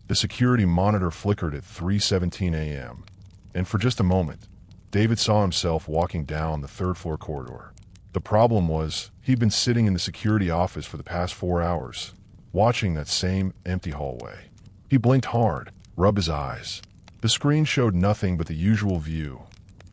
The security monitor flickered at 3:17 a.m., and for just a moment, David saw himself walking down the third-floor corridor. The problem was, he'd been sitting in the security office for the past 4 hours, watching that same empty hallway. He blinked hard, rubbed his eyes. The screen showed nothing but the usual view.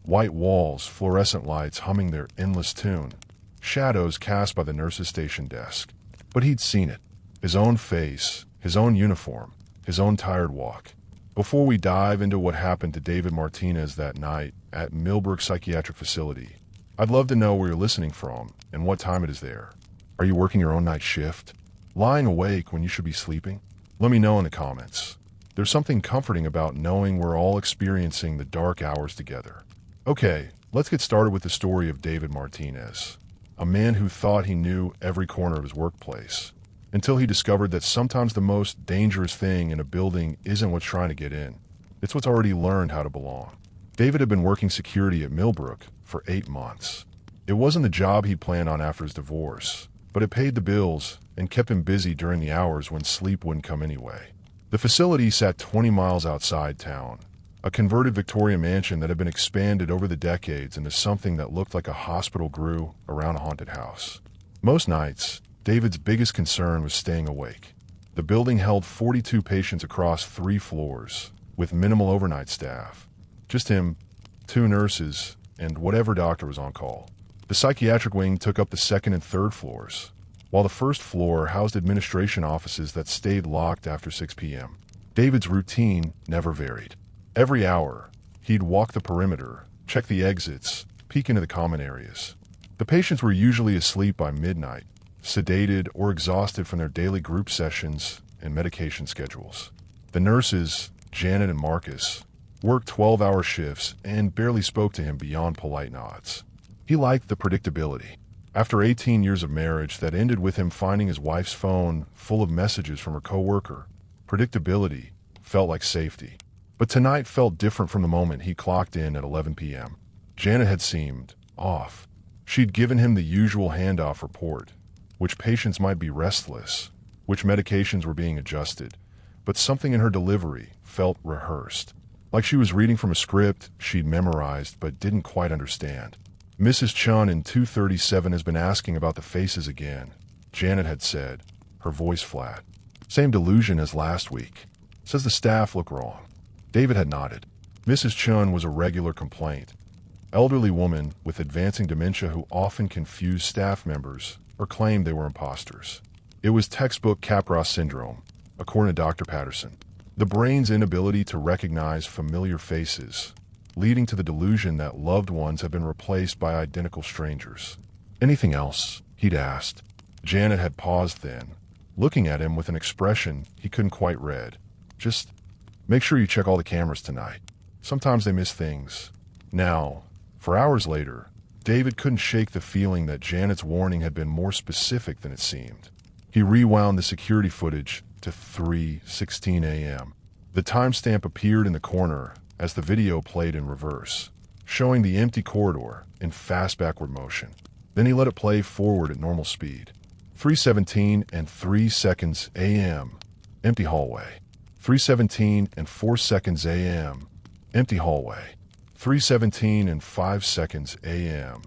White walls, fluorescent lights humming their endless tune, shadows cast by the nurse's station desk. But he'd seen it. His own face, his own uniform, his own tired walk. Before we dive into what happened to David Martinez that night at Millbrook Psychiatric Facility, I'd love to know where you're listening from and what time it is there. Are you working your own night shift? Lying awake when you should be sleeping? Let me know in the comments. There's something comforting about knowing we're all experiencing the dark hours together. Okay, let's get started with the story of David Martinez, a man who thought he knew every corner of his workplace, until he discovered that sometimes the most dangerous thing in a building isn't what's trying to get in. It's what's already learned how to belong. David had been working security at Millbrook for 8 months. It wasn't the job he'd planned on after his divorce, but it paid the bills and kept him busy during the hours when sleep wouldn't come anyway. The facility sat 20 miles outside town, a converted Victorian mansion that had been expanded over the decades into something that looked like a hospital grew around a haunted house. Most nights, David's biggest concern was staying awake. The building held 42 patients across 3 floors, with minimal overnight staff. Just him, 2 nurses, and whatever doctor was on call. The psychiatric wing took up the 2nd and 3rd floors, while the 1st floor housed administration offices that stayed locked after 6 p.m. David's routine never varied. Every hour, he'd walk the perimeter, check the exits, peek into the common areas. The patients were usually asleep by midnight, sedated or exhausted from their daily group sessions and medication schedules. The nurses, Janet and Marcus, worked 12-hour shifts and barely spoke to him beyond polite nods. He liked the predictability. After 18 years of marriage that ended with him finding his wife's phone full of messages from her coworker, predictability felt like safety. But tonight felt different from the moment he clocked in at 11 p.m. Janet had seemed off. She'd given him the usual handoff report, which patients might be restless, which medications were being adjusted, but something in her delivery felt rehearsed, like she was reading from a script she'd memorized but didn't quite understand. Mrs. Chun in 237 has been asking about the faces again, Janet had said, her voice flat. Same delusion as last week. Says the staff look wrong. David had nodded. Mrs. Chun was a regular complaint. Elderly woman with advancing dementia who often confused staff members or claimed they were imposters. It was textbook Capgras syndrome, according to Dr. Patterson. The brain's inability to recognize familiar faces, leading to the delusion that loved ones have been replaced by identical strangers. Anything else? He'd asked. Janet had paused then, looking at him with an expression he couldn't quite read. Just make sure you check all the cameras tonight. Sometimes they miss things. Now, for hours later, David couldn't shake the feeling that Janet's warning had been more specific than it seemed. He rewound the security footage to 3:16 a.m. The timestamp appeared in the corner as the video played in reverse, showing the empty corridor in fast backward motion. Then he let it play forward at normal speed. 3:17 and 3 seconds a.m. Empty hallway. 3:17 and 4 seconds a.m. Empty hallway. 3:17 and 5 seconds a.m.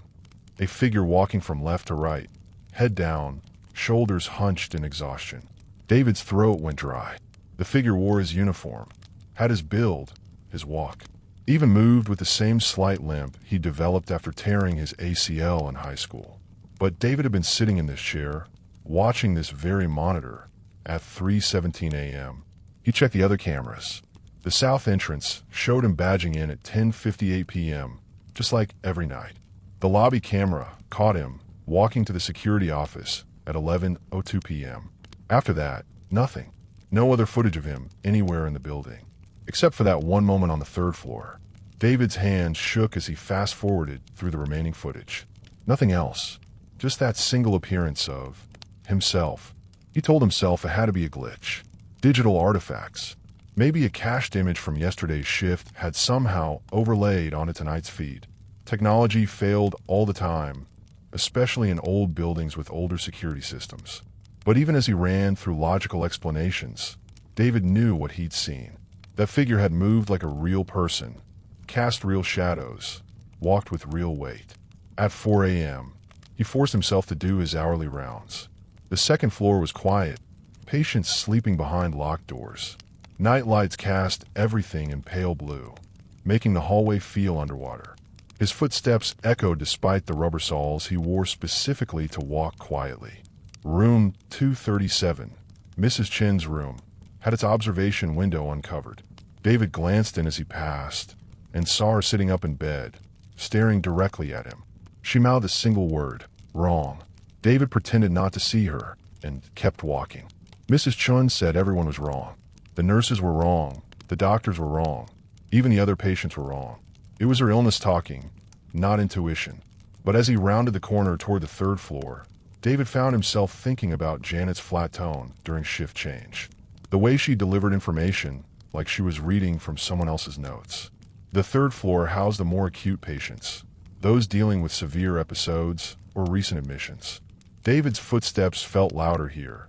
A figure walking from left to right, head down, shoulders hunched in exhaustion. David's throat went dry. The figure wore his uniform, had his build, his walk. Even moved with the same slight limp he developed after tearing his ACL in high school. But David had been sitting in this chair, watching this very monitor, at 3:17 a.m. He checked the other cameras. The south entrance showed him badging in at 10:58 p.m., just like every night. The lobby camera caught him walking to the security office at 11:02 p.m. After that, nothing. No other footage of him anywhere in the building, except for that one moment on the 3rd floor. David's hands shook as he fast-forwarded through the remaining footage. Nothing else. Just that single appearance of himself. He told himself it had to be a glitch. Digital artifacts. Maybe a cached image from yesterday's shift had somehow overlaid onto tonight's feed. Technology failed all the time, especially in old buildings with older security systems. But even as he ran through logical explanations, David knew what he'd seen. That figure had moved like a real person, cast real shadows, walked with real weight. At 4 a.m., he forced himself to do his hourly rounds. The second floor was quiet, patients sleeping behind locked doors. Night lights cast everything in pale blue, making the hallway feel underwater. His footsteps echoed despite the rubber soles he wore specifically to walk quietly. Room 237, Mrs. Chen's room, had its observation window uncovered. David glanced in as he passed and saw her sitting up in bed, staring directly at him. She mouthed a single word, "Wrong." David pretended not to see her and kept walking. Mrs. Chun said everyone was wrong. The nurses were wrong, the doctors were wrong, even the other patients were wrong. It was her illness talking, not intuition. But as he rounded the corner toward the third floor, David found himself thinking about Janet's flat tone during shift change. The way she delivered information, like she was reading from someone else's notes. The third floor housed the more acute patients, those dealing with severe episodes or recent admissions. David's footsteps felt louder here,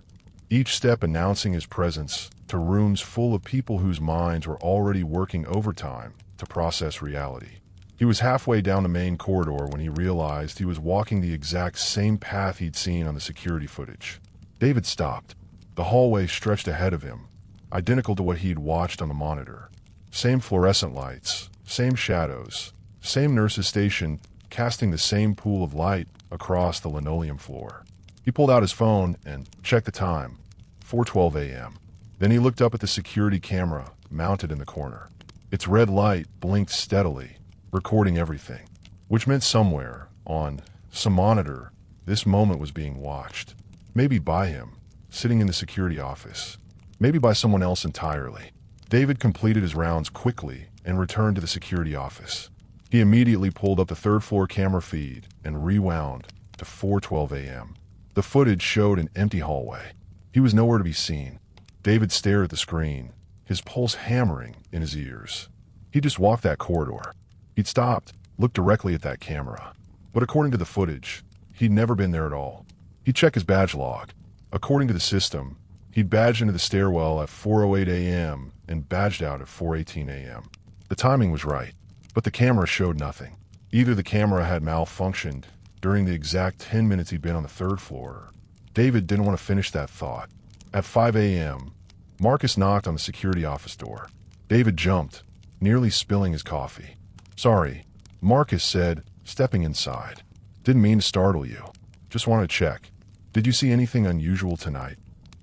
each step announcing his presence to rooms full of people whose minds were already working overtime to process reality. He was halfway down the main corridor when he realized he was walking the exact same path he'd seen on the security footage. David stopped. The hallway stretched ahead of him, identical to what he'd watched on the monitor. Same fluorescent lights, same shadows, same nurses stationed, casting the same pool of light across the linoleum floor. He pulled out his phone and checked the time, 4:12 a.m. Then he looked up at the security camera mounted in the corner. Its red light blinked steadily, recording everything, which meant somewhere, on some monitor, this moment was being watched. Maybe by him, sitting in the security office. Maybe by someone else entirely. David completed his rounds quickly and returned to the security office. He immediately pulled up the third floor camera feed and rewound to 4:12 a.m. The footage showed an empty hallway. He was nowhere to be seen. David stared at the screen, his pulse hammering in his ears. He just walked that corridor. He'd stopped, looked directly at that camera. But according to the footage, he'd never been there at all. He checked his badge log. According to the system, he'd badged into the stairwell at 4:08 a.m. and badged out at 4:18 a.m. The timing was right, but the camera showed nothing. Either the camera had malfunctioned during the exact 10 minutes he'd been on the third floor. David didn't want to finish that thought. At 5 a.m., Marcus knocked on the security office door. David jumped, nearly spilling his coffee. "Sorry," Marcus said, stepping inside. "Didn't mean to startle you. Just wanted to check. Did you see anything unusual tonight?"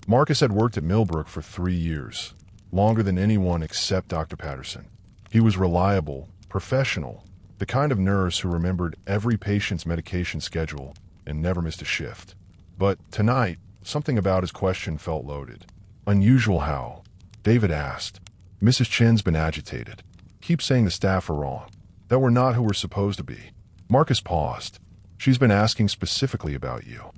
Marcus had worked at Millbrook for 3 years, longer than anyone except Dr. Patterson. He was reliable, professional, the kind of nurse who remembered every patient's medication schedule and never missed a shift. But tonight, something about his question felt loaded. "Unusual how?" David asked. "Mrs. Chen's been agitated. Keeps saying the staff are wrong, that we're not who we're supposed to be." Marcus paused. "She's been asking specifically about you."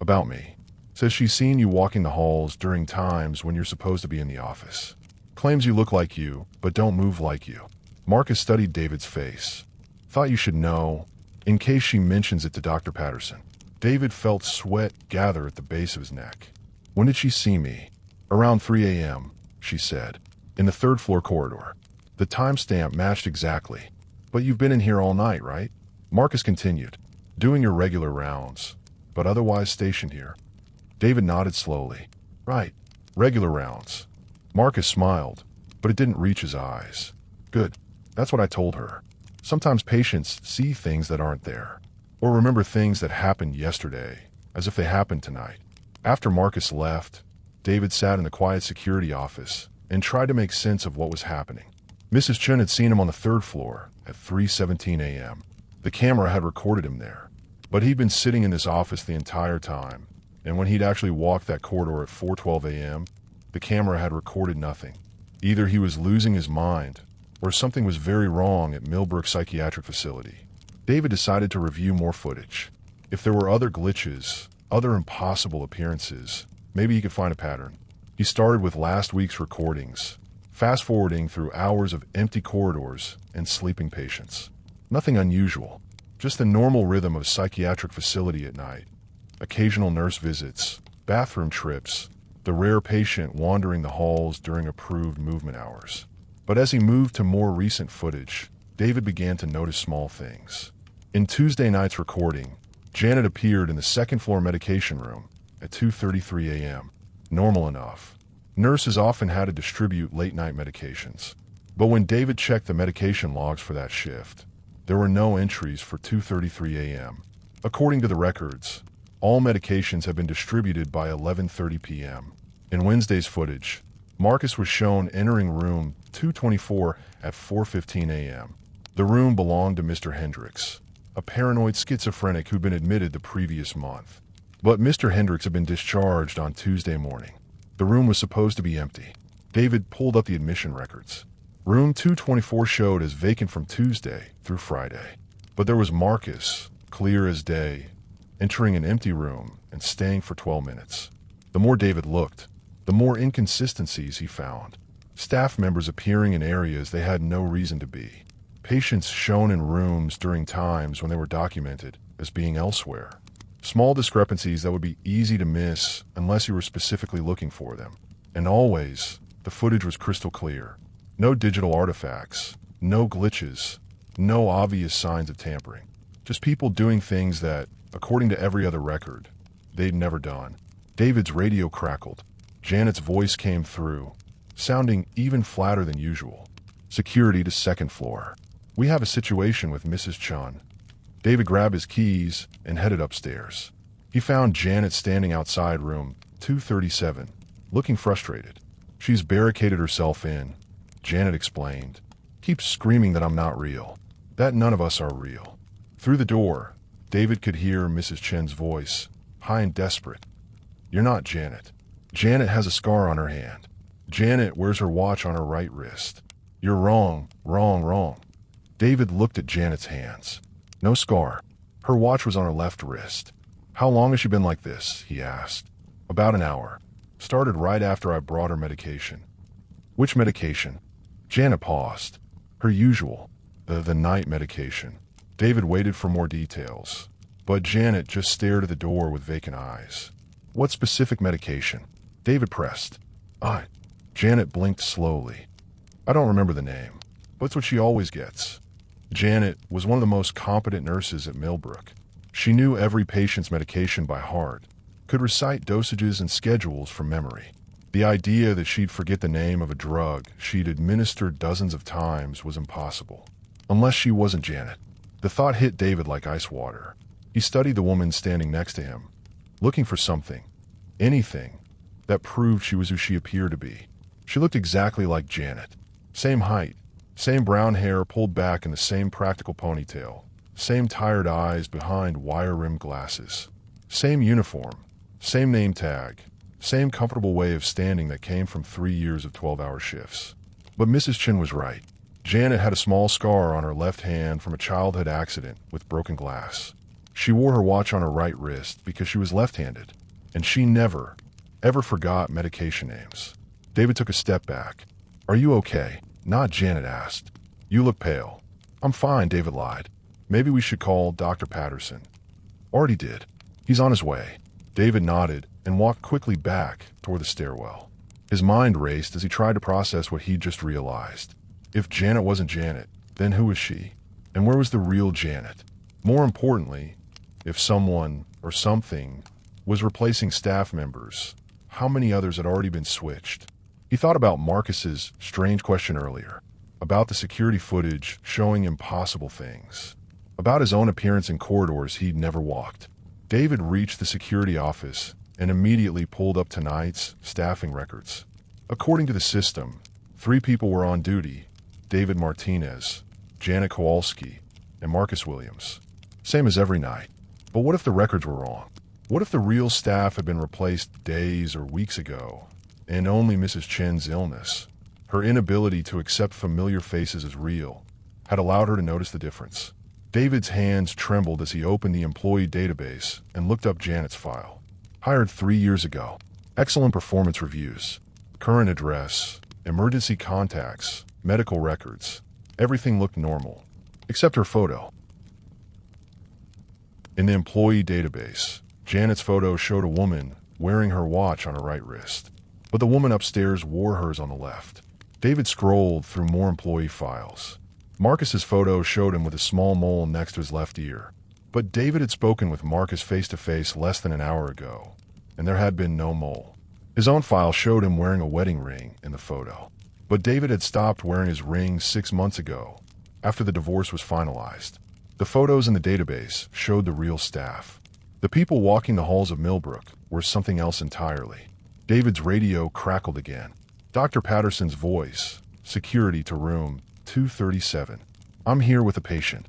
"About me. Says she's seen you walking the halls during times when you're supposed to be in the office. Claims you look like you, but don't move like you." Marcus studied David's face. "Thought you should know, in case she mentions it to Dr. Patterson." David felt sweat gather at the base of his neck. "When did she see me?" "Around 3 a.m., she said, in the third floor corridor." The timestamp matched exactly. "But you've been in here all night, right?" Marcus continued. "Doing your regular rounds, but otherwise stationed here." David nodded slowly. "Right, regular rounds." Marcus smiled, but it didn't reach his eyes. "Good. That's what I told her. Sometimes patients see things that aren't there, or remember things that happened yesterday, as if they happened tonight." After Marcus left, David sat in the quiet security office and tried to make sense of what was happening. Mrs. Chen had seen him on the third floor at 3:17 a.m. The camera had recorded him there, but he'd been sitting in this office the entire time, and when he'd actually walked that corridor at 4:12 a.m., the camera had recorded nothing. Either he was losing his mind, or something was very wrong at Millbrook Psychiatric Facility. David decided to review more footage. If there were other glitches, other impossible appearances, maybe he could find a pattern. He started with last week's recordings, fast-forwarding through hours of empty corridors and sleeping patients. Nothing unusual, just the normal rhythm of a psychiatric facility at night. Occasional nurse visits, bathroom trips, the rare patient wandering the halls during approved movement hours. But as he moved to more recent footage, David began to notice small things. In Tuesday night's recording, Janet appeared in the second-floor medication room at 2:33 a.m. Normal enough. Nurses often had to distribute late-night medications. But when David checked the medication logs for that shift, there were no entries for 2:33 a.m. According to the records, all medications had been distributed by 11:30 p.m. In Wednesday's footage, Marcus was shown entering room 224 at 4:15 a.m. The room belonged to Mr. Hendricks, a paranoid schizophrenic who'd been admitted the previous month. But Mr. Hendricks had been discharged on Tuesday morning. The room was supposed to be empty. David pulled up the admission records. Room 224 showed as vacant from Tuesday through Friday. But there was Marcus, clear as day, entering an empty room and staying for 12 minutes. The more David looked, the more inconsistencies he found. Staff members appearing in areas they had no reason to be. Patients shown in rooms during times when they were documented as being elsewhere. Small discrepancies that would be easy to miss unless you were specifically looking for them. And always, the footage was crystal clear. No digital artifacts, no glitches, no obvious signs of tampering. Just people doing things that, according to every other record, they'd never done. David's radio crackled. Janet's voice came through, sounding even flatter than usual. Security to second floor. We have a situation with Mrs. Chun. David grabbed his keys and headed upstairs. He found Janet standing outside room 237, looking frustrated. She's barricaded herself in, Janet explained. Keeps screaming that I'm not real, that none of us are real. Through the door, David could hear Mrs. Chen's voice, high and desperate. You're not Janet. Janet has a scar on her hand. Janet wears her watch on her right wrist. You're wrong, wrong, wrong. David looked at Janet's hands. No scar. Her watch was on her left wrist. How long has she been like this? He asked. About an hour. Started right after I brought her medication. Which medication? Janet paused. Her usual. The night medication. David waited for more details. But Janet just stared at the door with vacant eyes. What specific medication? David pressed. Janet blinked slowly. I don't remember the name, but it's what she always gets. Janet was one of the most competent nurses at Millbrook. She knew every patient's medication by heart, could recite dosages and schedules from memory. The idea that she'd forget the name of a drug she'd administered dozens of times was impossible. Unless she wasn't Janet. The thought hit David like ice water. He studied the woman standing next to him, looking for something, anything, that proved she was who she appeared to be. She looked exactly like Janet. Same height, same brown hair pulled back in the same practical ponytail, same tired eyes behind wire-rimmed glasses, same uniform, same name tag, same comfortable way of standing that came from 3 years of 12-hour shifts. But Mrs. Chin was right. Janet had a small scar on her left hand from a childhood accident with broken glass. She wore her watch on her right wrist because she was left-handed, and she never, ever forgot medication names. David took a step back. Are you okay? Not Janet asked. You look pale. I'm fine, David lied. Maybe we should call Dr. Patterson. Already did. He's on his way. David nodded and walked quickly back toward the stairwell. His mind raced as he tried to process what he'd just realized. If Janet wasn't Janet, then who was she? And where was the real Janet? More importantly, if someone or something was replacing staff members, how many others had already been switched? He thought about Marcus's strange question earlier, about the security footage showing impossible things, about his own appearance in corridors he'd never walked. David reached the security office and immediately pulled up tonight's staffing records. According to the system, 3 people were on duty: David Martinez, Janet Kowalski, and Marcus Williams. Same as every night. But what if the records were wrong? What if the real staff had been replaced days or weeks ago, and only Mrs. Chen's illness, her inability to accept familiar faces as real, had allowed her to notice the difference? David's hands trembled as he opened the employee database and looked up Janet's file. Hired 3 years ago. Excellent performance reviews. Current address. Emergency contacts. Medical records. Everything looked normal, except her photo. In the employee database, Janet's photo showed a woman wearing her watch on her right wrist. but the woman upstairs wore hers on the left. David scrolled through more employee files. Marcus's photo showed him with a small mole next to his left ear. But David had spoken with Marcus face-to-face less than an hour ago, and there had been no mole. His own file showed him wearing a wedding ring in the photo. But David had stopped wearing his ring 6 months ago, after the divorce was finalized. The photos in the database showed the real staff. The people walking the halls of Millbrook were something else entirely. David's radio crackled again. Dr. Patterson's voice, security to room 237. I'm here with a patient.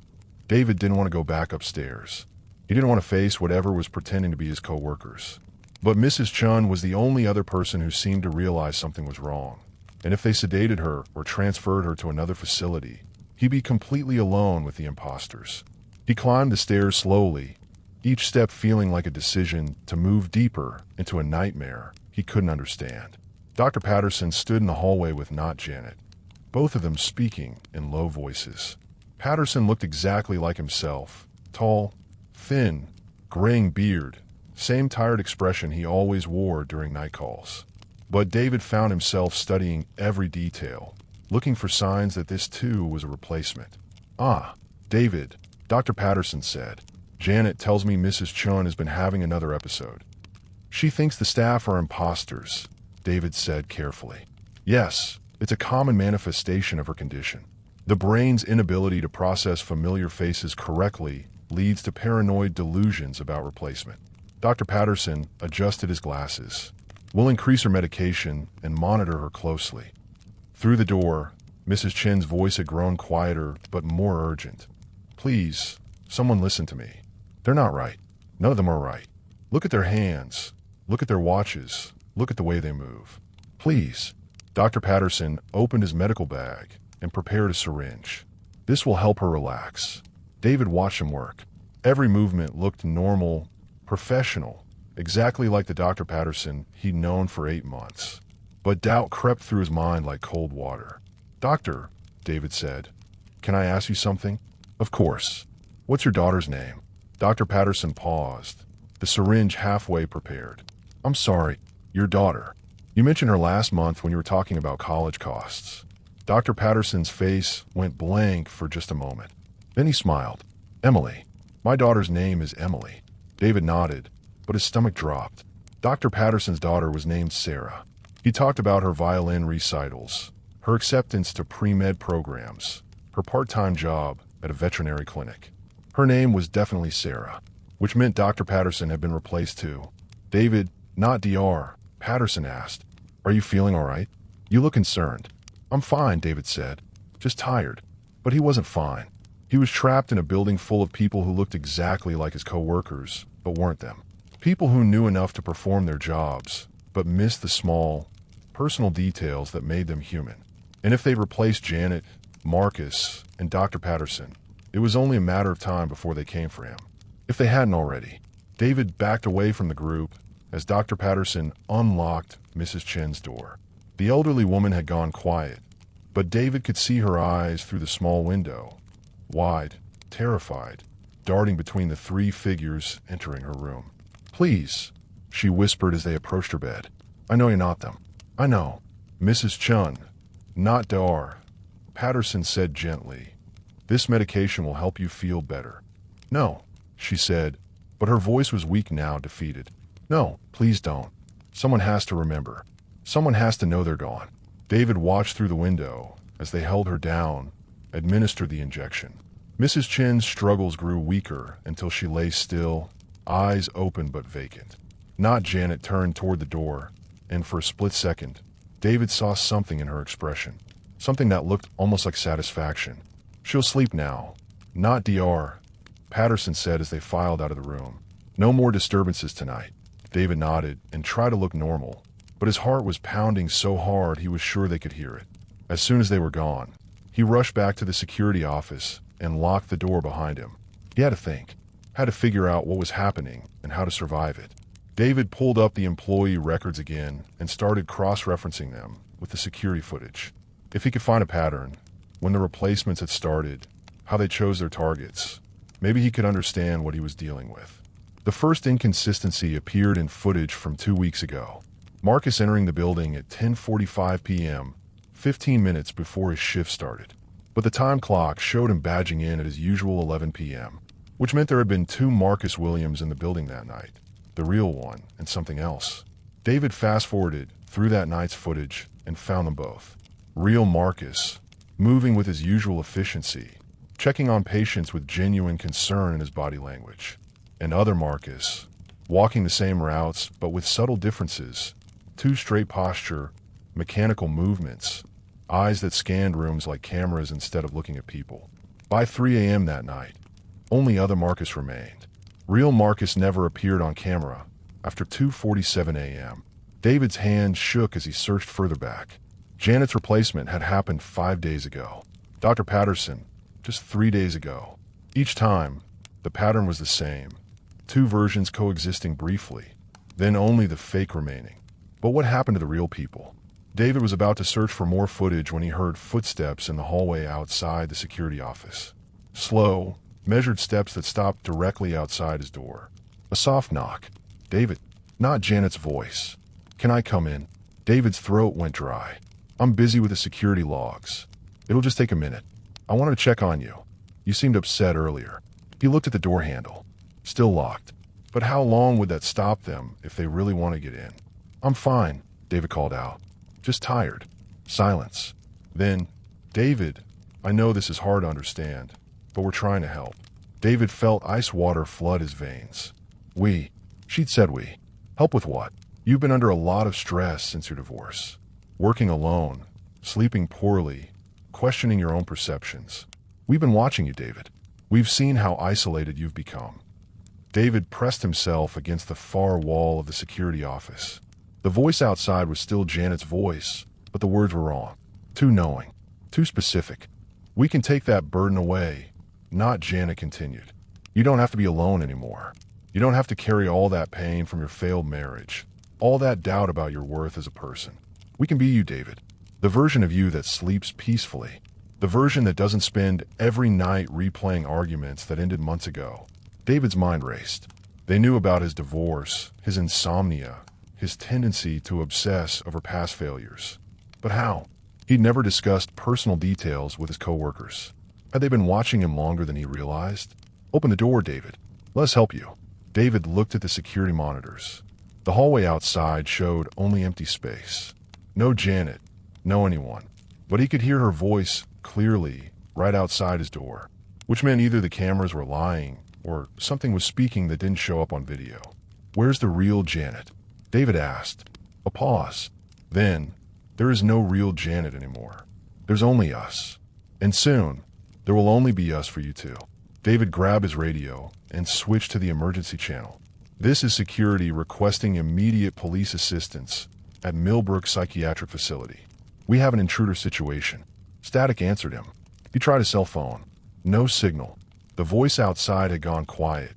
David didn't want to go back upstairs. He didn't want to face whatever was pretending to be his co-workers. But Mrs. Chun was the only other person who seemed to realize something was wrong. And if they sedated her or transferred her to another facility, he'd be completely alone with the imposters. He climbed the stairs slowly, each step feeling like a decision to move deeper into a nightmare he couldn't understand. Dr. Patterson stood in the hallway with not Janet, both of them speaking in low voices. Patterson looked exactly like himself, tall, thin, graying beard, same tired expression he always wore during night calls. But David found himself studying every detail, looking for signs that this too was a replacement. Ah, David, Dr. Patterson said. Janet tells me Mrs. Chun has been having another episode. She thinks the staff are imposters, David said carefully. Yes, it's a common manifestation of her condition. The brain's inability to process familiar faces correctly leads to paranoid delusions about replacement. Dr. Patterson adjusted his glasses. We'll increase her medication and monitor her closely. Through the door, Mrs. Chin's voice had grown quieter but more urgent. Please, someone listen to me. They're not right. None of them are right. Look at their hands. Look at their watches. Look at the way they move. Please. Dr. Patterson opened his medical bag and prepared a syringe. This will help her relax. David watched him work. Every movement looked normal, professional, exactly like the Dr. Patterson he'd known for 8 months. But doubt crept through his mind like cold water. Doctor, David said, can I ask you something? Of course. What's your daughter's name? Dr. Patterson paused, the syringe halfway prepared. I'm sorry, your daughter. You mentioned her last month when you were talking about college costs. Dr. Patterson's face went blank for just a moment. Then he smiled. Emily. My daughter's name is Emily. David nodded, but his stomach dropped. Dr. Patterson's daughter was named Sarah. He talked about her violin recitals, her acceptance to pre-med programs, her part-time job at a veterinary clinic. Her name was definitely Sarah, which meant Dr. Patterson had been replaced too. David, not Dr. Patterson asked, are you feeling all right? You look concerned. I'm fine, David said. Just tired. But he wasn't fine. He was trapped in a building full of people who looked exactly like his co-workers, but weren't them. People who knew enough to perform their jobs, but missed the small, personal details that made them human. And if they replaced Janet, Marcus, and Dr. Patterson, it was only a matter of time before they came for him. If they hadn't already. David backed away from the group as Dr. Patterson unlocked Mrs. Chen's door. The elderly woman had gone quiet, but David could see her eyes through the small window, wide, terrified, darting between the 3 figures entering her room. Please, she whispered as they approached her bed. I know you're not them. I know. Mrs. Chun, not Dr. Patterson said gently. This medication will help you feel better. No, she said, but her voice was weak now, defeated. No, please don't. Someone has to remember. Someone has to know they're gone. David watched through the window as they held her down, administered the injection. Mrs. Chin's struggles grew weaker until she lay still, eyes open but vacant. Not Janet turned toward the door, and for a split second, David saw something in her expression. Something that looked almost like satisfaction. She'll sleep now. Not Dr. Patterson said as they filed out of the room. No more disturbances tonight. David nodded and tried to look normal, but his heart was pounding so hard he was sure they could hear it. As soon as they were gone, he rushed back to the security office and locked the door behind him. He had to think, had to figure out what was happening and how to survive it. David pulled up the employee records again and started cross-referencing them with the security footage. If he could find a pattern, when the replacements had started, how they chose their targets, maybe he could understand what he was dealing with. The first inconsistency appeared in footage from 2 weeks ago. Marcus entering the building at 10:45 p.m., 15 minutes before his shift started. But the time clock showed him badging in at his usual 11 p.m., which meant there had been two Marcus Williams in the building that night, the real one and something else. David fast-forwarded through that night's footage and found them both. Real Marcus, moving with his usual efficiency, checking on patients with genuine concern in his body language. And other Marcus, walking the same routes but with subtle differences, too straight posture, mechanical movements, eyes that scanned rooms like cameras instead of looking at people. By 3 a.m. that night, only other Marcus remained. Real Marcus never appeared on camera after 2:47 a.m. David's hand shook as he searched further back. Janet's replacement had happened 5 days ago. Dr. Patterson, just 3 days ago. Each time, the pattern was the same. Two versions coexisting briefly, then only the fake remaining. But what happened to the real people? David was about to search for more footage when he heard footsteps in the hallway outside the security office. Slow, measured steps that stopped directly outside his door. A soft knock. David, not Janet's voice. Can I come in? David's throat went dry. I'm busy with the security logs. It'll just take a minute. I wanted to check on you. You seemed upset earlier. He looked at the door handle. Still locked. But how long would that stop them if they really want to get in? I'm fine, David called out. Just tired. Silence. Then, David, I know this is hard to understand, but we're trying to help. David felt ice water flood his veins. We. She'd said we. Help with what? You've been under a lot of stress since your divorce. Working alone, sleeping poorly, questioning your own perceptions. We've been watching you, David. We've seen how isolated you've become. David pressed himself against the far wall of the security office. The voice outside was still Janet's voice, but the words were wrong. Too knowing. Too specific. We can take that burden away. Not, Janet continued. You don't have to be alone anymore. You don't have to carry all that pain from your failed marriage, all that doubt about your worth as a person. We can be you, David. The version of you that sleeps peacefully. The version that doesn't spend every night replaying arguments that ended months ago. David's mind raced. They knew about his divorce, his insomnia, his tendency to obsess over past failures. But how? He'd never discussed personal details with his coworkers. Had they been watching him longer than he realized? Open the door, David. Let us help you. David looked at the security monitors. The hallway outside showed only empty space. No Janet, no anyone. But he could hear her voice clearly right outside his door, which meant either the cameras were lying or something was speaking that didn't show up on video. Where's the real Janet? David asked. A pause. Then, there is no real Janet anymore. There's only us. And soon, there will only be us for you two. David grabbed his radio and switched to the emergency channel. This is security requesting immediate police assistance at Millbrook Psychiatric Facility. We have an intruder situation. Static answered him. He tried his cell phone. No signal. The voice outside had gone quiet,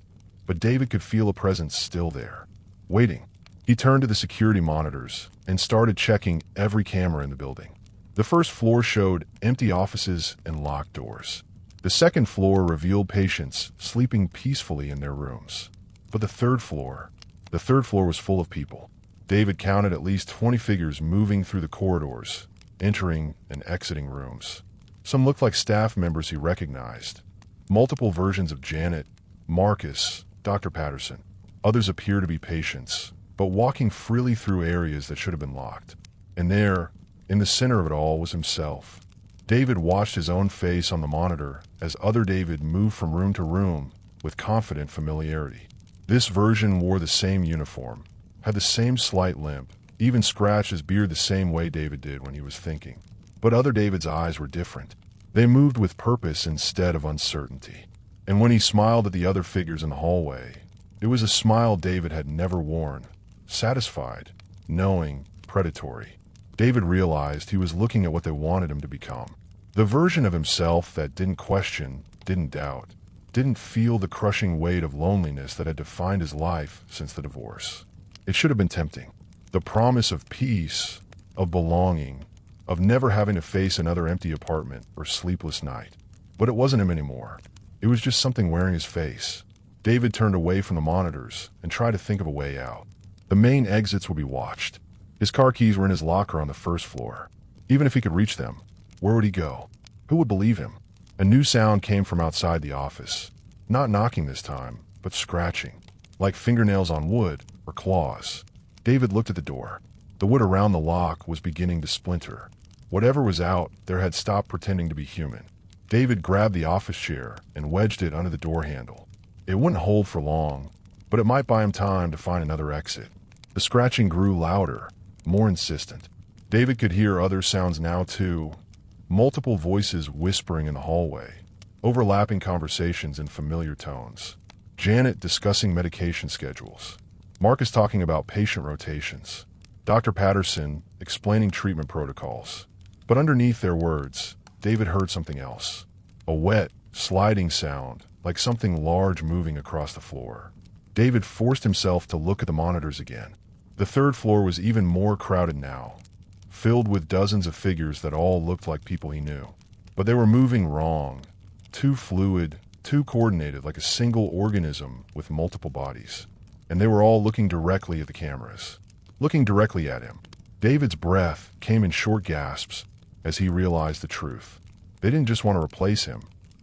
but David could feel a presence still there, waiting. He turned to the security monitors and started checking every camera in the building. The first floor showed empty offices and locked doors. The second floor revealed patients sleeping peacefully in their rooms. But the third floor was full of people. David counted at least 20 figures moving through the corridors, entering and exiting rooms. Some looked like staff members he recognized. Multiple versions of Janet, Marcus, Dr. Patterson. Others appear to be patients, but walking freely through areas that should have been locked. And there, in the center of it all, was himself. David watched his own face on the monitor as other David moved from room to room with confident familiarity. This version wore the same uniform, had the same slight limp, even scratched his beard the same way David did when he was thinking. But other David's eyes were different. They moved with purpose instead of uncertainty. And when he smiled at the other figures in the hallway, it was a smile David had never worn. Satisfied, knowing, predatory. David realized he was looking at what they wanted him to become. The version of himself that didn't question, didn't doubt, didn't feel the crushing weight of loneliness that had defined his life since the divorce. It should have been tempting. The promise of peace, of belonging, of never having to face another empty apartment or sleepless night. But it wasn't him anymore. It was just something wearing his face. David turned away from the monitors and tried to think of a way out. The main exits would be watched. His car keys were in his locker on the first floor. Even if he could reach them, where would he go? Who would believe him? A new sound came from outside the office. Not knocking this time, but scratching, like fingernails on wood or claws. David looked at the door. The wood around the lock was beginning to splinter. Whatever was out there had stopped pretending to be human. David grabbed the office chair and wedged it under the door handle. It wouldn't hold for long, but it might buy him time to find another exit. The scratching grew louder, more insistent. David could hear other sounds now too. Multiple voices whispering in the hallway, overlapping conversations in familiar tones. Janet discussing medication schedules. Marcus talking about patient rotations. Dr. Patterson explaining treatment protocols. But underneath their words, David heard something else. A wet, sliding sound, like something large moving across the floor. David forced himself to look at the monitors again. The third floor was even more crowded now, filled with dozens of figures that all looked like people he knew. But they were moving wrong. Too fluid, too coordinated, like a single organism with multiple bodies. And they were all looking directly at the cameras. Looking directly at him. David's breath came in short gasps as he realized the truth. They didn't just want to replace him.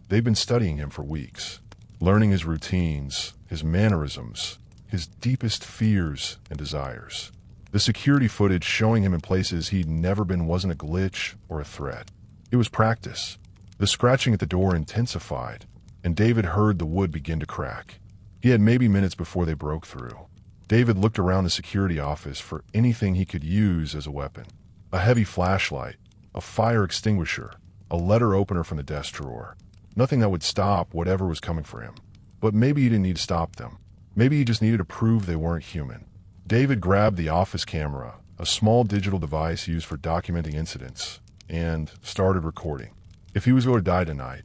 They'd been studying him for weeks, learning his routines, his mannerisms, his deepest fears and desires. The security footage showing him in places he'd never been wasn't a glitch or a threat. It was practice. The scratching at the door intensified, and David heard the wood begin to crack. He had maybe minutes before they broke through. David looked around the security office for anything he could use as a weapon. A heavy flashlight, a fire extinguisher, a letter opener from the desk drawer. Nothing that would stop whatever was coming for him. But maybe he didn't need to stop them. Maybe he just needed to prove they weren't human. David grabbed the office camera, a small digital device used for documenting incidents, and started recording. If he was going to die tonight,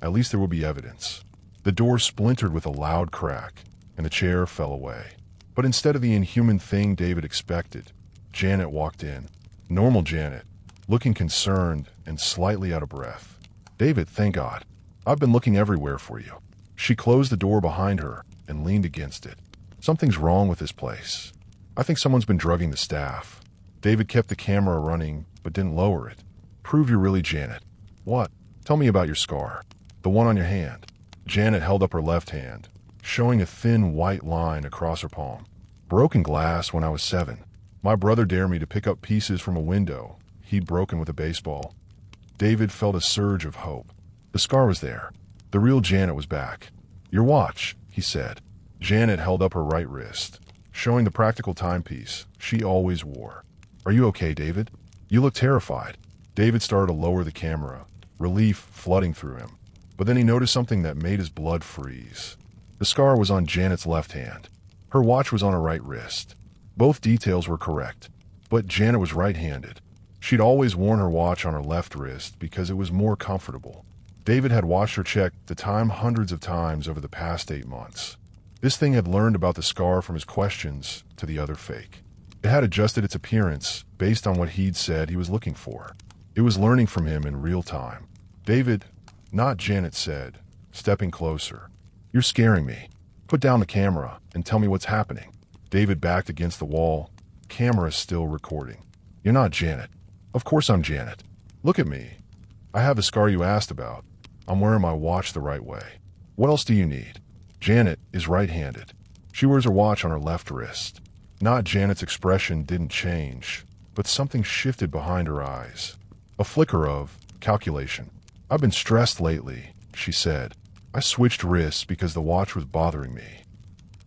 at least there would be evidence. The door splintered with a loud crack, and the chair fell away. But instead of the inhuman thing David expected, Janet walked in. Normal Janet, looking concerned and slightly out of breath. "David, thank God. I've been looking everywhere for you." She closed the door behind her and leaned against it. "Something's wrong with this place. I think someone's been drugging the staff." David kept the camera running, but didn't lower it. "Prove you're really Janet." "What? Tell me about your scar. The one on your hand." Janet held up her left hand, showing a thin white line across her palm. "Broken glass when I was 7. My brother dared me to pick up pieces from a window he'd broken with a baseball." David felt a surge of hope. The scar was there. The real Janet was back. "Your watch," he said. Janet held up her right wrist, showing the practical timepiece she always wore. "Are you okay, David? You look terrified." David started to lower the camera, relief flooding through him. But then he noticed something that made his blood freeze. The scar was on Janet's left hand. Her watch was on her right wrist. Both details were correct, but Janet was right-handed. She'd always worn her watch on her left wrist because it was more comfortable. David had watched her check the time hundreds of times over the past 8 months. This thing had learned about the scar from his questions to the other fake. It had adjusted its appearance based on what he'd said he was looking for. It was learning from him in real time. "David," not Janet said, stepping closer. "You're scaring me. Put down the camera and tell me what's happening." David backed against the wall, camera still recording. "You're not Janet." "Of course I'm Janet. Look at me. I have the scar you asked about. I'm wearing my watch the right way. What else do you need?" Janet is right-handed. She wears her watch on her left wrist. Not Janet's expression didn't change, but something shifted behind her eyes. A flicker of calculation. "I've been stressed lately," she said. "I switched wrists because the watch was bothering me."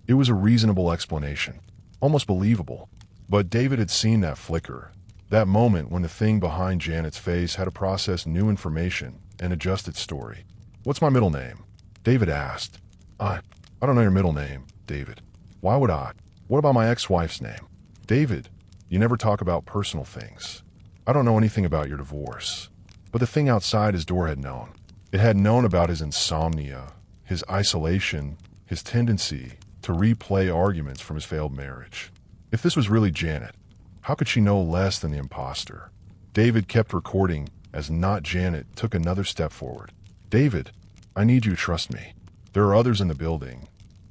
It was a reasonable explanation, almost believable. But David had seen that flicker, that moment when the thing behind Janet's face had to process new information and adjust its story. "What's my middle name?" David asked. I don't know your middle name, David." "Why would I? What about my ex-wife's name?" "David, you never talk about personal things. I don't know anything about your divorce." But the thing outside his door had known. It had known about his insomnia, his isolation, his tendency to replay arguments from his failed marriage. If this was really Janet, how could she know less than the imposter? David kept recording as not Janet took another step forward. "David, I need you to trust me. There are others in the building,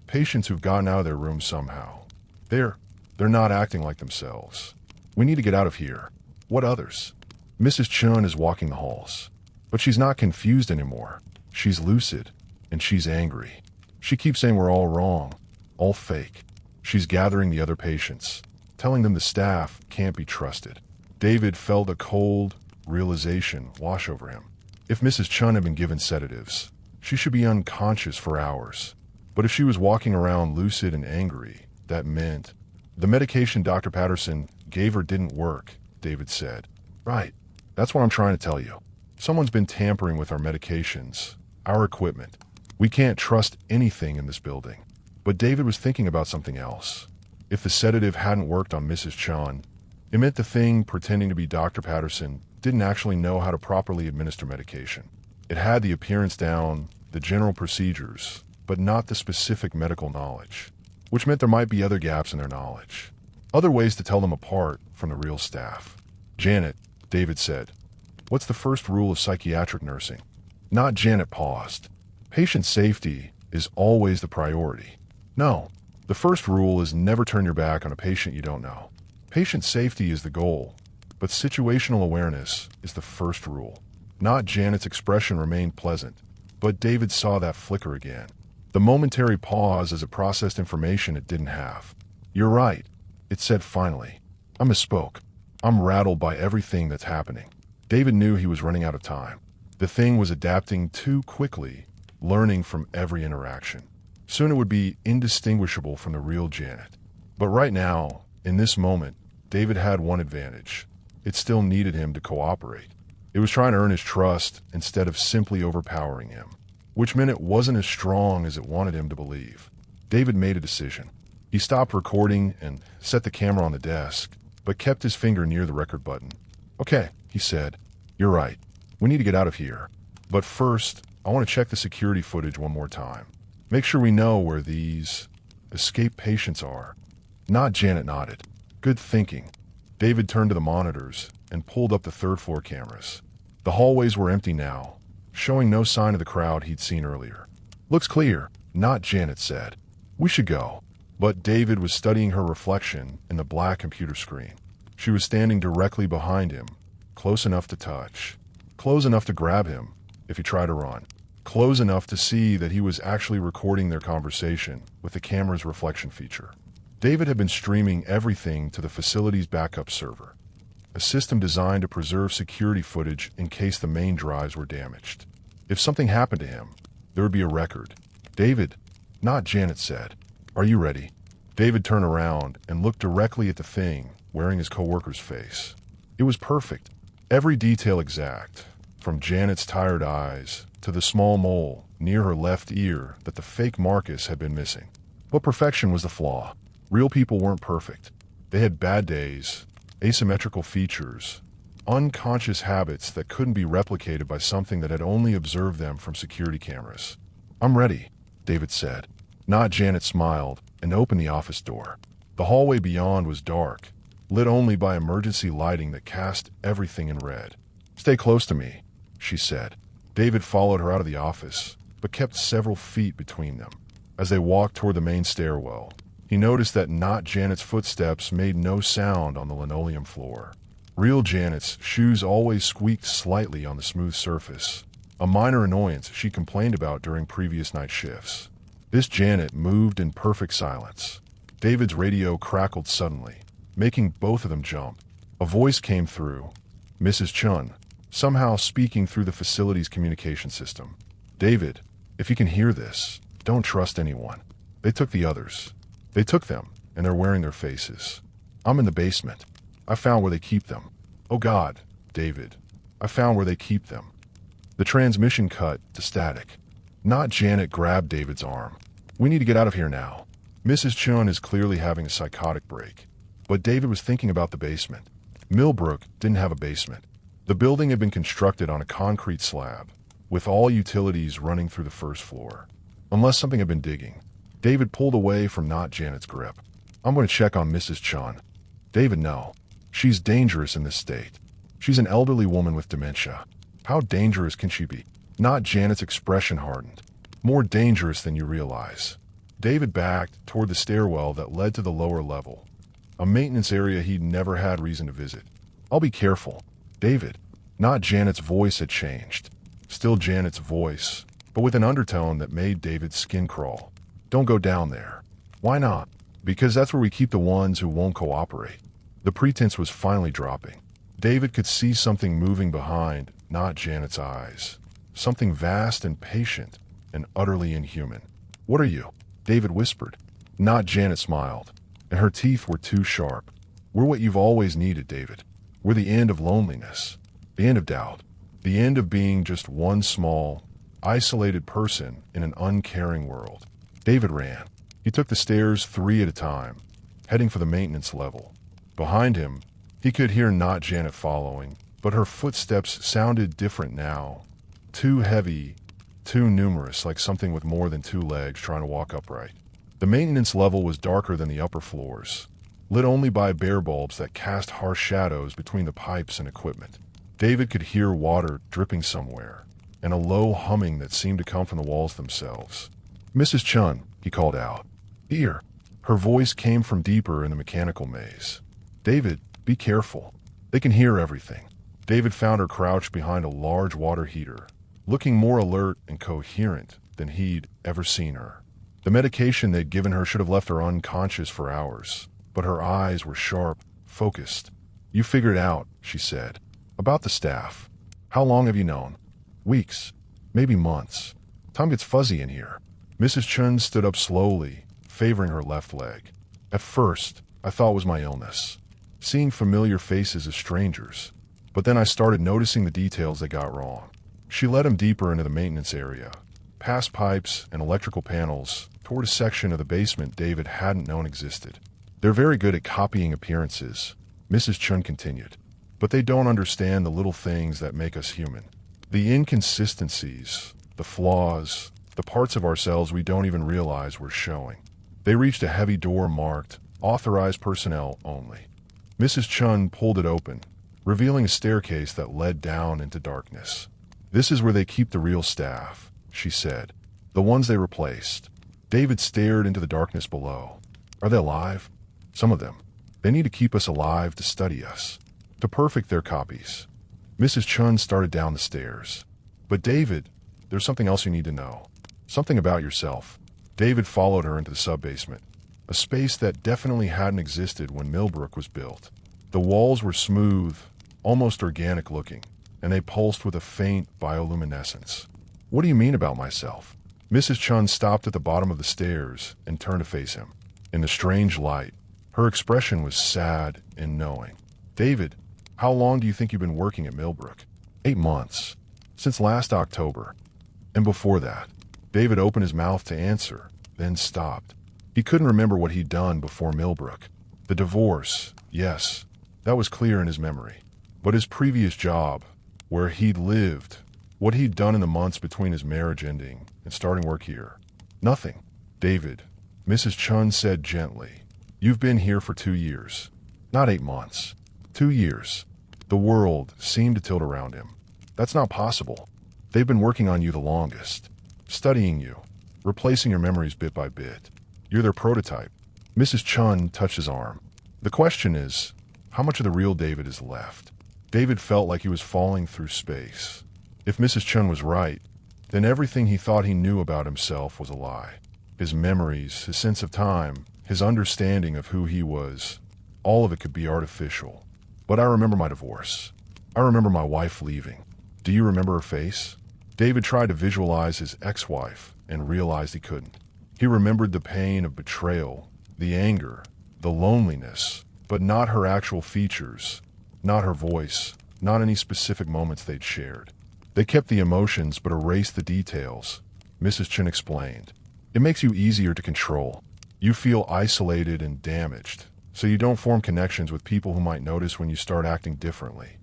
patients who've gotten out of their rooms somehow. They're not acting like themselves. We need to get out of here. What others? Mrs. Chun is walking the halls. But she's not confused anymore. She's lucid, and she's angry. She keeps saying we're all wrong, all fake. She's gathering the other patients, telling them the staff can't be trusted. David felt a cold realization wash over him. If Mrs. Chun had been given sedatives, she should be unconscious for hours. But if she was walking around lucid and angry, that meant the medication Dr. Patterson gave her didn't work, David said. Right. That's what I'm trying to tell you. Someone's been tampering with our medications, our equipment. We can't trust anything in this building. But David was thinking about something else. If the sedative hadn't worked on Mrs. Chun, it meant the thing pretending to be Dr. Patterson didn't actually know how to properly administer medication. It had the appearance down, the general procedures, but not the specific medical knowledge, which meant there might be other gaps in their knowledge, other ways to tell them apart from the real staff. Janet, David said, what's the first rule of psychiatric nursing? Not Janet paused. Patient safety is always the priority. No, the first rule is never turn your back on a patient you don't know. Patient safety is the goal, but situational awareness is the first rule. Not Janet's expression remained pleasant, but David saw that flicker again. The momentary pause as it processed information it didn't have. You're right, it said finally. I misspoke. I'm rattled by everything that's happening. David knew he was running out of time. The thing was adapting too quickly, learning from every interaction. Soon it would be indistinguishable from the real Janet. But right now, in this moment, David had one advantage. It still needed him to cooperate. It was trying to earn his trust instead of simply overpowering him, which meant it wasn't as strong as it wanted him to believe. David made a decision. He stopped recording and set the camera on the desk, but kept his finger near the record button. Okay, he said. You're right. We need to get out of here. But first, I want to check the security footage one more time. Make sure we know where these escaped patients are. Not Janet nodded. Good thinking. David turned to the monitors and pulled up the third-floor cameras. The hallways were empty now, showing no sign of the crowd he'd seen earlier. Looks clear, Not Janet said. We should go. But David was studying her reflection in the black computer screen. She was standing directly behind him, close enough to touch, close enough to grab him if he tried to run, close enough to see that he was actually recording their conversation with the camera's reflection feature. David had been streaming everything to the facility's backup server, a system designed to preserve security footage in case the main drives were damaged. If something happened to him, there would be a record. David, not Janet said, "Are you ready?" David turned around and looked directly at the thing wearing his coworker's face. It was perfect, every detail exact, from Janet's tired eyes to the small mole near her left ear that the fake Marcus had been missing. But perfection was the flaw. Real people weren't perfect. They had bad days, asymmetrical features, unconscious habits that couldn't be replicated by something that had only observed them from security cameras. "I'm ready," David said. Not Janet smiled and opened the office door. The hallway beyond was dark, lit only by emergency lighting that cast everything in red. "Stay close to me," she said. David followed her out of the office, but kept several feet between them. As they walked toward the main stairwell, he noticed that Not Janet's footsteps made no sound on the linoleum floor. Real Janet's shoes always squeaked slightly on the smooth surface, a minor annoyance she complained about during previous night shifts. This Janet moved in perfect silence. David's radio crackled suddenly, making both of them jump. A voice came through, Mrs. Chun, somehow speaking through the facility's communication system. "David, if you can hear this, don't trust anyone. They took the others. They took them, and they're wearing their faces. I'm in the basement. I found where they keep them. Oh God, David, I found where they keep them." The transmission cut to static. Not Janet grabbed David's arm. "We need to get out of here now. Mrs. Chun is clearly having a psychotic break." But David was thinking about the basement. Millbrook didn't have a basement. The building had been constructed on a concrete slab, with all utilities running through the first floor. Unless something had been digging. David pulled away from Not Janet's grip. "I'm going to check on Mrs. Chun." "David, no. She's dangerous in this state. She's an elderly woman with dementia. How dangerous can she be?" Not Janet's expression hardened. "More dangerous than you realize." David backed toward the stairwell that led to the lower level. a maintenance area he'd never had reason to visit. I'll be careful, David. Not Janet's voice had changed. Still Janet's voice, but with an undertone that made David's skin crawl. Don't go down there. Why not? Because that's where we keep the ones who won't cooperate. The pretense was finally dropping. David could see something moving behind, not Janet's eyes. Something vast and patient and utterly inhuman. What are you? David whispered. Not Janet smiled, and her teeth were too sharp. We're what you've always needed, David. We're the end of loneliness, the end of doubt, the end of being just one small, isolated person in an uncaring world. David ran. He took the stairs 3 at a time, heading for the maintenance level. Behind him, he could hear not Janet following, but her footsteps sounded different now. Too heavy, too numerous, like something with more than 2 legs trying to walk upright. The maintenance level was darker than the upper floors, lit only by bare bulbs that cast harsh shadows between the pipes and equipment. David could hear water dripping somewhere, and a low humming that seemed to come from the walls themselves. Mrs. Chun, he called out. Here. Her voice came from deeper in the mechanical maze. David, be careful. They can hear everything. David found her crouched behind a large water heater, looking more alert and coherent than he'd ever seen her. The medication they'd given her should have left her unconscious for hours, but her eyes were sharp, focused. You figured out, she said. About the staff. How long have you known? Weeks. Maybe months. Time gets fuzzy in here. Mrs. Chun stood up slowly, favoring her left leg. At first, I thought it was my illness, seeing familiar faces as strangers. But then I started noticing the details they got wrong. She led him deeper into the maintenance area, past pipes and electrical panels, toward a section of the basement David hadn't known existed. They're very good at copying appearances, Mrs. Chun continued, but they don't understand the little things that make us human. The inconsistencies, the flaws, the parts of ourselves we don't even realize we're showing. They reached a heavy door marked, Authorized Personnel Only. Mrs. Chun pulled it open, revealing a staircase that led down into darkness. This is where they keep the real staff, she said. The ones they replaced. David stared into the darkness below. Are they alive? Some of them. They need to keep us alive to study us, to perfect their copies. Mrs. Chun started down the stairs. But David, there's something else you need to know. Something about yourself. David followed her into the sub-basement, a space that definitely hadn't existed when Millbrook was built. The walls were smooth, almost organic looking, and they pulsed with a faint bioluminescence. What do you mean about myself? Mrs. Chun stopped at the bottom of the stairs and turned to face him. In the strange light, her expression was sad and knowing. David, how long do you think you've been working at Millbrook? 8 months. Since last October. And before that. David opened his mouth to answer, then stopped. He couldn't remember what he'd done before Millbrook. The divorce, yes, that was clear in his memory. But his previous job, where he'd lived, what he'd done in the months between his marriage ending and starting work here. Nothing. David, Mrs. Chun said gently, you've been here for 2 years. Not 8 months. 2 years. The world seemed to tilt around him. That's not possible. They've been working on you the longest. Studying you, replacing your memories bit by bit. You're their prototype. Mrs. Chun touched his arm. The question is, how much of the real David is left? David felt like he was falling through space. If Mrs. Chun was right, then everything he thought he knew about himself was a lie. His memories, his sense of time, his understanding of who he was, all of it could be artificial. But I remember my divorce. I remember my wife leaving. Do you remember her face? David tried to visualize his ex-wife and realized he couldn't. He remembered the pain of betrayal, the anger, the loneliness, but not her actual features, not her voice, not any specific moments they'd shared. They kept the emotions but erased the details, Mrs. Chun explained. It makes you easier to control. You feel isolated and damaged, so you don't form connections with people who might notice when you start acting differently.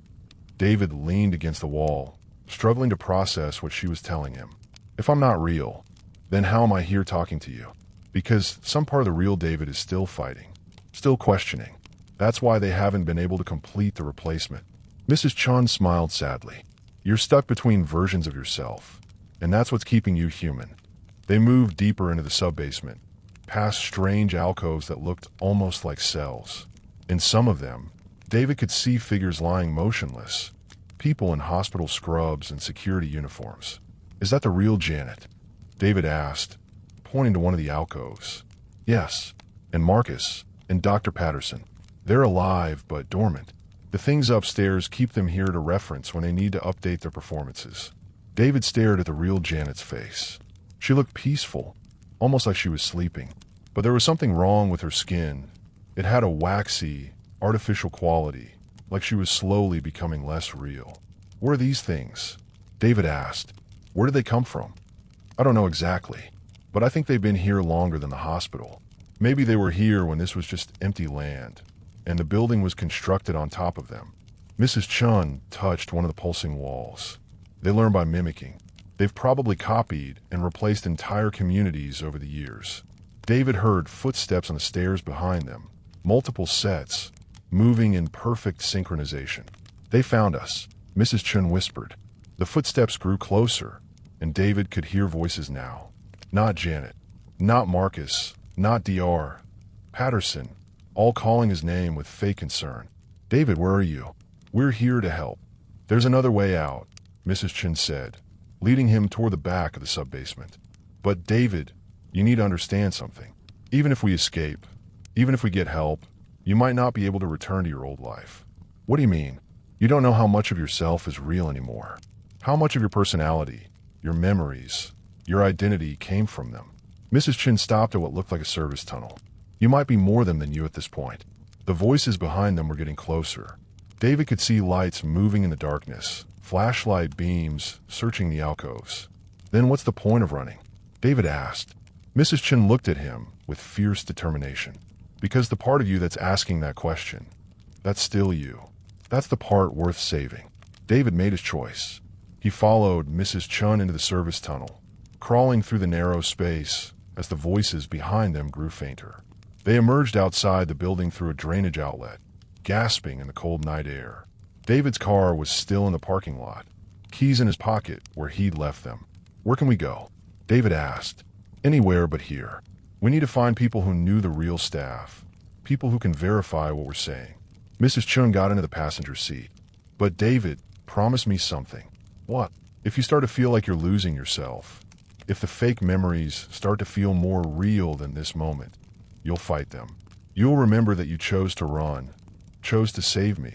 David leaned against the wall, struggling to process what she was telling him. If I'm not real, then how am I here talking to you? Because some part of the real David is still fighting, still questioning. That's why they haven't been able to complete the replacement. Mrs. Chun smiled sadly. You're stuck between versions of yourself, and that's what's keeping you human. They moved deeper into the sub-basement, past strange alcoves that looked almost like cells. In some of them, David could see figures lying motionless, people in hospital scrubs and security uniforms. "Is that the real Janet?" David asked, pointing to one of the alcoves. "Yes, and Marcus and Dr. Patterson. They're alive but dormant. The things upstairs keep them here to reference when they need to update their performances." David stared at the real Janet's face. She looked peaceful, almost like she was sleeping. But there was something wrong with her skin. It had a waxy, artificial quality, like she was slowly becoming less real. "What are these things?" David asked. "Where did they come from?" "I don't know exactly, but I think they've been here longer than the hospital. Maybe they were here when this was just empty land, and the building was constructed on top of them." Mrs. Chun touched one of the pulsing walls. "They learn by mimicking. They've probably copied and replaced entire communities over the years." David heard footsteps on the stairs behind them, multiple sets, moving in perfect synchronization. "They found us," Mrs. Chun whispered. The footsteps grew closer, and David could hear voices now. Not Janet, not Marcus, not Dr. Patterson, all calling his name with fake concern. "David, where are you? We're here to help." "There's another way out," Mrs. Chun said, leading him toward the back of the sub-basement. "But David, you need to understand something. Even if we escape, even if we get help, you might not be able to return to your old life." "What do you mean?" "You don't know how much of yourself is real anymore. How much of your personality, your memories, your identity came from them." Mrs. Chin stopped at what looked like a service tunnel. "You might be more them than you at this point." The voices behind them were getting closer. David could see lights moving in the darkness, flashlight beams searching the alcoves. "Then what's the point of running?" David asked. Mrs. Chin looked at him with fierce determination. "Because the part of you that's asking that question, that's still you. That's the part worth saving." David made his choice. He followed Mrs. Chun into the service tunnel, crawling through the narrow space as the voices behind them grew fainter. They emerged outside the building through a drainage outlet, gasping in the cold night air. David's car was still in the parking lot, keys in his pocket where he'd left them. "Where can we go?" David asked. "Anywhere but here. We need to find people who knew the real staff, people who can verify what we're saying." Mrs. Chun got into the passenger seat. "But David, promise me something." "What?" "If you start to feel like you're losing yourself, if the fake memories start to feel more real than this moment, you'll fight them. You'll remember that you chose to run, chose to save me,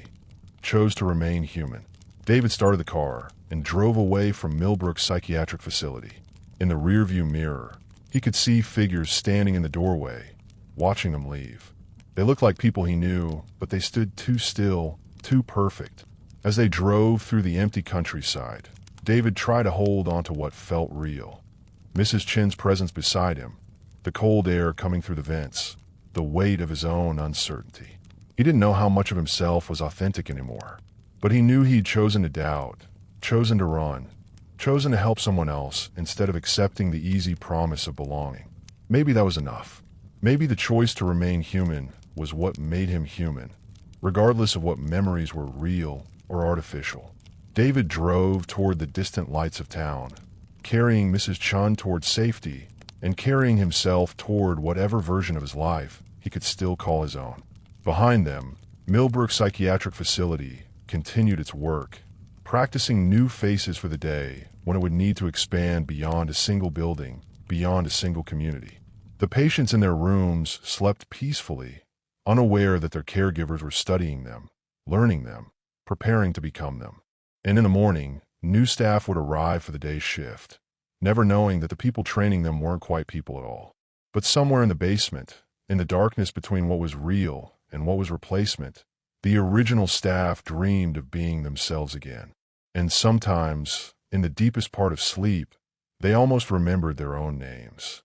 chose to remain human." David started the car and drove away from Millbrook's psychiatric facility. In the rearview mirror, he could see figures standing in the doorway, watching them leave. They looked like people he knew, but they stood too still, too perfect. As they drove through the empty countryside, David tried to hold on to what felt real. Mrs. Chin's presence beside him, the cold air coming through the vents, the weight of his own uncertainty. He didn't know how much of himself was authentic anymore, but he knew he'd chosen to doubt, chosen to run, chosen to help someone else instead of accepting the easy promise of belonging. Maybe that was enough. Maybe the choice to remain human was what made him human, regardless of what memories were real or artificial. David drove toward the distant lights of town, carrying Mrs. Chun toward safety and carrying himself toward whatever version of his life he could still call his own. Behind them, Millbrook Psychiatric Facility continued its work, practicing new faces for the day when it would need to expand beyond a single building, beyond a single community. The patients in their rooms slept peacefully, unaware that their caregivers were studying them, learning them, preparing to become them. And in the morning, new staff would arrive for the day's shift, never knowing that the people training them weren't quite people at all. But somewhere in the basement, in the darkness between what was real and what was replacement, the original staff dreamed of being themselves again. And sometimes, in the deepest part of sleep, they almost remembered their own names.